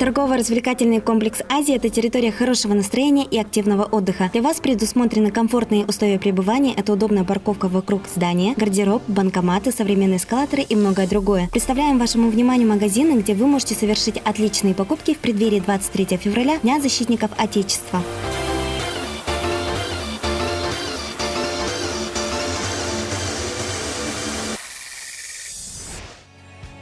Торгово-развлекательный комплекс «Азия» – это территория хорошего настроения и активного отдыха. Для вас предусмотрены комфортные условия пребывания, это удобная парковка вокруг здания, гардероб, банкоматы, современные эскалаторы и многое другое. Представляем вашему вниманию магазины, где вы можете совершить отличные покупки в преддверии 23 февраля, Дня защитников Отечества.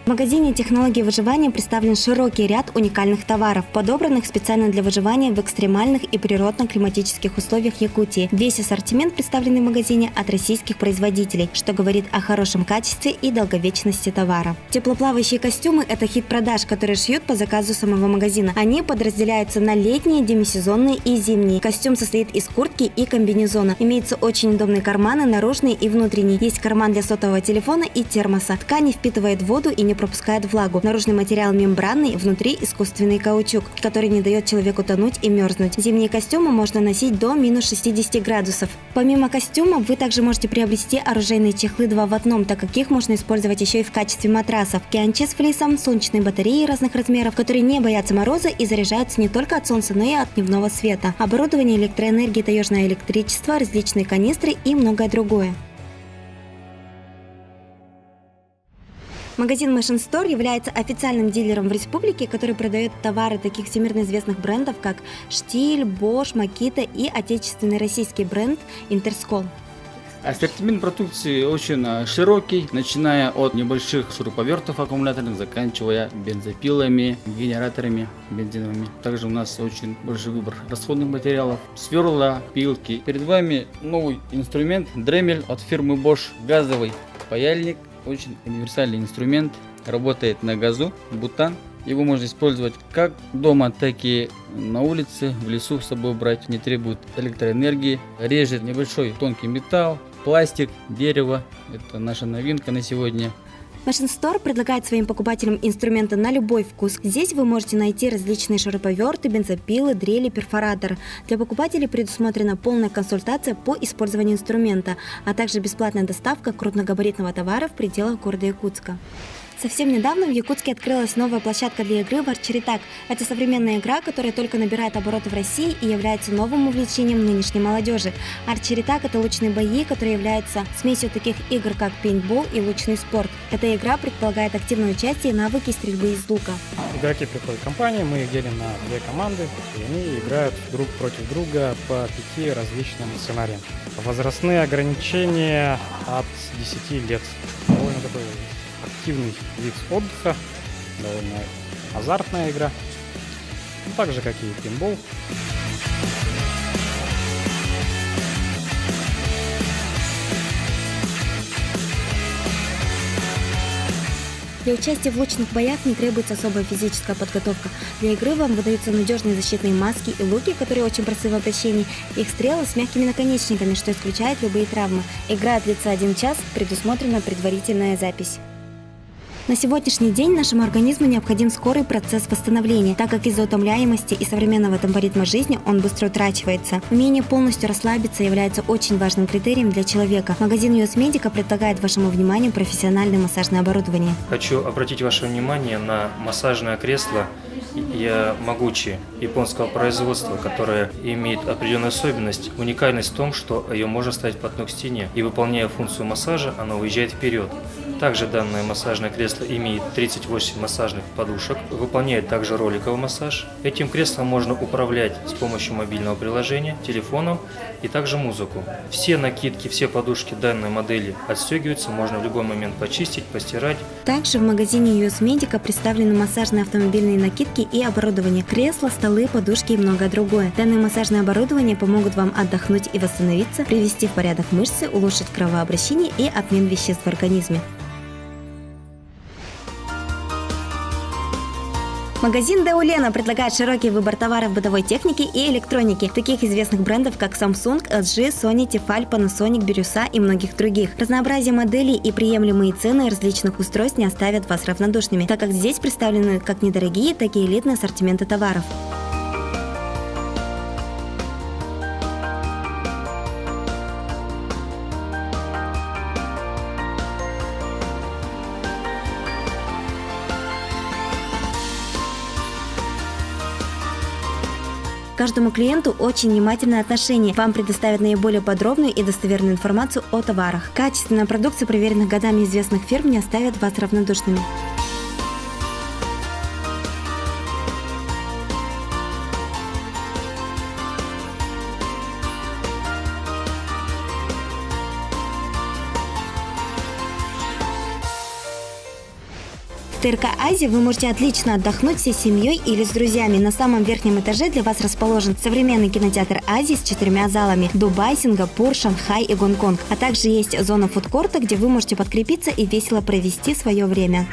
В магазине «Технологии выживания» представлен широкий ряд уникальных товаров, подобранных специально для выживания в экстремальных и природно-климатических условиях Якутии. Весь ассортимент, представленный в магазине, от российских производителей, что говорит о хорошем качестве и долговечности товара. Теплоплавающие костюмы – это хит продаж, которые шьют по заказу самого магазина. Они подразделяются на летние, демисезонные и зимние. Костюм состоит из куртки и комбинезона. Имеются очень удобные карманы, наружные и внутренние. Есть карман для сотового телефона и термоса. Ткань не впитывает воду и не пропускает влагу. Наружный материал мембранный, внутри искусственный каучук, который не дает человеку тонуть и мерзнуть. Зимние костюмы можно носить до минус 60 градусов. Помимо костюмов, вы также можете приобрести оружейные чехлы 2 в 1, так как их можно использовать еще и в качестве матрасов. Кианчи с флисом, солнечные батареи разных размеров, которые не боятся мороза и заряжаются не только от солнца, но и от дневного света. Оборудование, электроэнергии, таежное электричество, различные канистры и многое другое. Магазин Machine Store является официальным дилером в республике, который продает товары таких всемирно известных брендов, как Штиль, Bosch, Makita и отечественный российский бренд Интерскол. Ассортимент продукции очень широкий, начиная от небольших шуруповертов аккумуляторных, заканчивая бензопилами, генераторами бензиновыми. Также у нас очень большой выбор расходных материалов, сверла, пилки. Перед вами новый инструмент Dremel от фирмы Bosch, газовый паяльник. Очень универсальный инструмент, работает на газу, бутан. Его можно использовать как дома, так и на улице, в лесу с собой брать. Не требует электроэнергии. Режет небольшой тонкий металл, пластик, дерево. Это наша новинка на сегодня. Machine Store предлагает своим покупателям инструменты на любой вкус. Здесь вы можете найти различные шуруповерты, бензопилы, дрели, перфораторы. Для покупателей предусмотрена полная консультация по использованию инструмента, а также бесплатная доставка крупногабаритного товара в пределах города Якутска. Совсем недавно в Якутске открылась новая площадка для игры в Archery Tag. Это современная игра, которая только набирает обороты в России и является новым увлечением нынешней молодежи. Archery Tag – это лучные бои, которые являются смесью таких игр, как пейнтбол и лучный спорт. Эта игра предполагает активное участие и навыки стрельбы из лука. Игроки приходят в компанию, мы их делим на 2 команды, и они играют друг против друга по 5 различным сценариям. Возрастные ограничения от 10 лет. Довольно такой активный вид отдыха, довольно азартная игра, так же как и пейнтбол. Для участия в лучных боях не требуется особая физическая подготовка. Для игры вам выдаются надежные защитные маски и луки, которые очень просты в обращении. Их стрелы с мягкими наконечниками, что исключает любые травмы. Игра длится 1 час, предусмотрена предварительная запись. На сегодняшний день нашему организму необходим скорый процесс восстановления, так как из-за утомляемости и современного темпоритма жизни он быстро утрачивается. Умение полностью расслабиться является очень важным критерием для человека. Магазин US Medica предлагает вашему вниманию профессиональное массажное оборудование. Хочу обратить ваше внимание на массажное кресло Могучи японского производства, которое имеет определенную особенность. Уникальность в том, что ее можно ставить под ног к стене, и выполняя функцию массажа, оно уезжает вперед. Также данное массажное кресло имеет 38 массажных подушек, выполняет также роликовый массаж. Этим креслом можно управлять с помощью мобильного приложения, телефоном и также музыку. Все накидки, все подушки данной модели отстегиваются, можно в любой момент почистить, постирать. Также в магазине US Medica представлены массажные автомобильные накидки и оборудование, кресла, столы, подушки и многое другое. Данное массажное оборудование помогут вам отдохнуть и восстановиться, привести в порядок мышцы, улучшить кровообращение и обмен веществ в организме. Магазин Деулена предлагает широкий выбор товаров бытовой техники и электроники, таких известных брендов, как Samsung, LG, Sony, Tefal, Panasonic, Birusa и многих других. Разнообразие моделей и приемлемые цены различных устройств не оставят вас равнодушными, так как здесь представлены как недорогие, так и элитные ассортименты товаров. каждому клиенту очень внимательное отношение. Вам предоставят наиболее подробную и достоверную информацию о товарах. Качественная продукция проверенных годами известных фирм не оставит вас равнодушными. В ТРК «Азия» вы можете отлично отдохнуть всей семьей или с друзьями. На самом верхнем этаже для вас расположен современный кинотеатр «Азия» с 4 залами – Дубай, Сингапур, Шанхай и Гонконг. А также есть зона фудкорта, где вы можете подкрепиться и весело провести свое время.